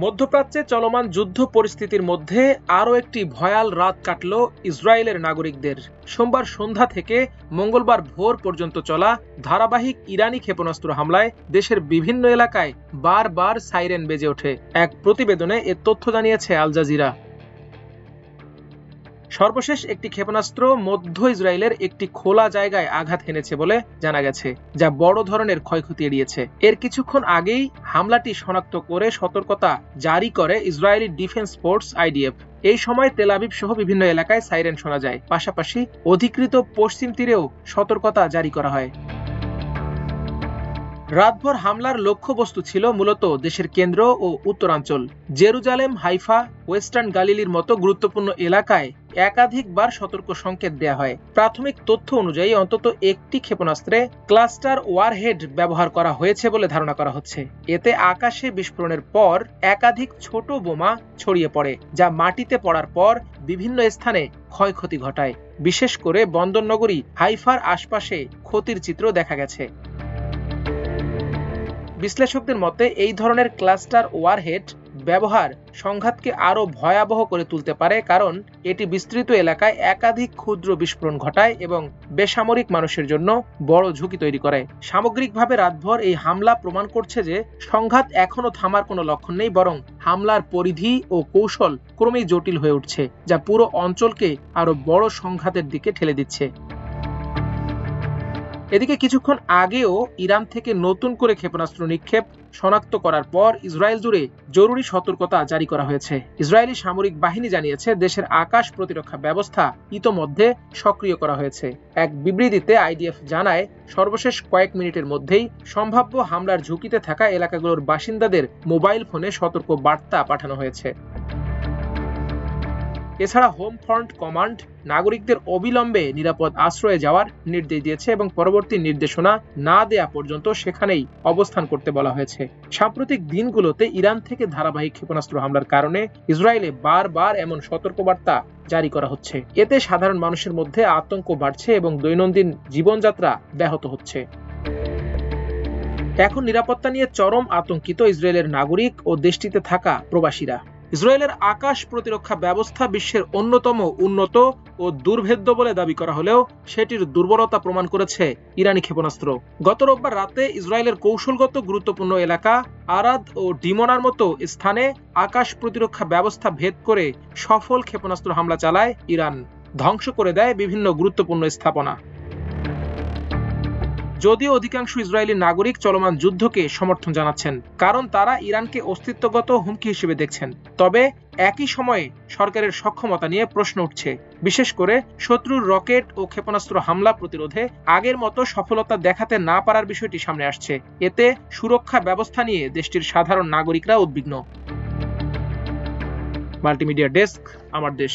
মধ্যপ্রাচ্যে চলমান যুদ্ধ পরিস্থিতির মধ্যে আরও একটি ভয়াল রাত কাটল ইসরায়েলের নাগরিকদের। সোমবার সন্ধ্যা থেকে মঙ্গলবার ভোর পর্যন্ত চলা ধারাবাহিক ইরানি ক্ষেপণাস্ত্র হামলায় দেশের বিভিন্ন এলাকায় বারবার সাইরেন বেজে ওঠে। এক প্রতিবেদনে এ তথ্য জানিয়েছে আল জাজিরা। সর্বশেষ একটি ক্ষেপণাস্ত্র মধ্য ইসরায়েলের একটি খোলা জায়গায় আঘাত হেনেছে বলে জানা গেছে, যা বড় ধরনের ক্ষয়ক্ষতি এড়িয়েছে। এর কিছুক্ষণ আগেই হামলাটি শনাক্ত করে সতর্কতা জারি করে ইসরায়েলি ডিফেন্স ফোর্স আইডিএফ। এই সময় তেল আবিব সহ বিভিন্ন এলাকায় সাইরেন শোনা যায়। পাশাপাশি অধিকৃত পশ্চিম তীরেও সতর্কতা জারি করা হয়। রাতভর হামলার লক্ষ্যবস্তু ছিল মূলত দেশের কেন্দ্র ও উত্তরাঞ্চল। জেরুজালেম, হাইফা, ওয়েস্টার্ন গালিলির মতো গুরুত্বপূর্ণ এলাকায় একাধিকবার সতর্ক সংকেত দেয়া হয়। প্রাথমিক তথ্য অনুযায়ী অন্তত একটি ক্ষেপণাস্ত্রে ক্লাস্টার ওয়ারহেড ব্যবহার করা হয়েছে বলে ধারণা করা হচ্ছে। এতে আকাশে বিস্ফোরণের পর একাধিক ছোট বোমা ছড়িয়ে পড়ে, যা মাটিতে পড়ার পর বিভিন্ন স্থানে ক্ষয়ক্ষতি ঘটায়। বিশেষ করে বন্দরনগরী হাইফার আশপাশে ক্ষতির চিত্র দেখা গেছে। বিশ্লেষকদের মতে এই ধরনের ক্লাস্টার ওয়ারহেড ব্যবহার সংঘাতকে আরও ভয়াবহ করে তুলতে পারে, কারণ এটি বিস্তৃত এলাকায় একাধিক ক্ষুদ্র বিস্ফোরণ ঘটায় এবং বেসামরিক মানুষের জন্য বড় ঝুঁকি তৈরি করে। সামগ্রিকভাবে রাতভর এই হামলা প্রমাণ করছে যে সংঘাত এখনো থামার কোনো লক্ষণ নেই, বরং হামলার পরিধি ও কৌশল ক্রমেই জটিল হয়ে উঠছে, যা পুরো অঞ্চলকে আরো বড় সংঘাতের দিকে ঠেলে দিচ্ছে। এদিকে কিছুক্ষণ আগেও ইরান থেকে নতুন করে ক্ষেপণাস্ত্র নিক্ষেপ শনাক্ত করার পর ইসরায়েল জুড়ে জরুরি সতর্কতা জারি করা হয়েছে। ইসরায়েলি সামরিক বাহিনী জানিয়েছে দেশের আকাশ প্রতিরক্ষা ব্যবস্থা ইতোমধ্যে সক্রিয় করা হয়েছে। এক বিবৃতিতে আইডিএফ জানায়, সর্বশেষ কয়েক মিনিটের মধ্যেই সম্ভাব্য হামলার ঝুঁকিতে থাকা এলাকাগুলোর বাসিন্দাদের মোবাইল ফোনে সতর্ক বার্তা পাঠানো হয়েছে। এছাড়া হোম ফ্রন্ট কমান্ড নাগরিকদের অবিলম্বে নিরাপদ আশ্রয়ে যাওয়ার নির্দেশ দিয়েছে এবং পরবর্তী নির্দেশনা না দেয়া পর্যন্ত সেখানেই অবস্থান করতে বলা হয়েছে। সাম্প্রতিক দিনগুলোতে ইরান থেকে ধারাবাহিক ক্ষেপণাস্ত্র হামলার কারণে ইসরায়েলে বারবার এমন সতর্কবার্তা জারি করা হচ্ছে। এতে সাধারণ মানুষের মধ্যে আতঙ্ক বাড়ছে এবং দৈনন্দিন জীবনযাত্রা ব্যাহত হচ্ছে। এখন নিরাপত্তা নিয়ে চরম আতঙ্কিত ইসরায়েলের নাগরিক ও দেশটিতে থাকা প্রবাসীরা। ইসরায়েলের আকাশ প্রতিরক্ষা ব্যবস্থা বিশ্বের অন্যতম উন্নত ও দুর্ভেদ্য বলে দাবি করা হলেও সেটির দুর্বলতা প্রমাণ করেছে ইরানি ক্ষেপণাস্ত্র। গত রোববার রাতে ইসরায়েলের কৌশলগত গুরুত্বপূর্ণ এলাকা আরাদ ও ডিমোনার মতো স্থানে আকাশ প্রতিরক্ষা ব্যবস্থা ভেদ করে সফল ক্ষেপণাস্ত্র হামলা চালায় ইরান, ধ্বংস করে দেয় বিভিন্ন গুরুত্বপূর্ণ স্থাপনা। যদিও অধিকাংশ ইসরায়েলি নাগরিক চলমান যুদ্ধকে সমর্থন জানাচ্ছেন, কারণ তারা ইরানকে অস্তিত্বগত হুমকি হিসেবে দেখছেন। তবে একই সময়ে সরকারের সক্ষমতা নিয়ে প্রশ্ন উঠছে, বিশেষ করে শত্রুর রকেট ও ক্ষেপণাস্ত্র হামলা প্রতিরোধে আগের মতো সফলতা দেখাতে না পারার বিষয়টি সামনে আসছে। এতে সুরক্ষা ব্যবস্থা নিয়ে দেশটির সাধারণ নাগরিকরা উদ্বিগ্ন। মাল্টিমিডিয়া ডেস্ক, আমার দেশ।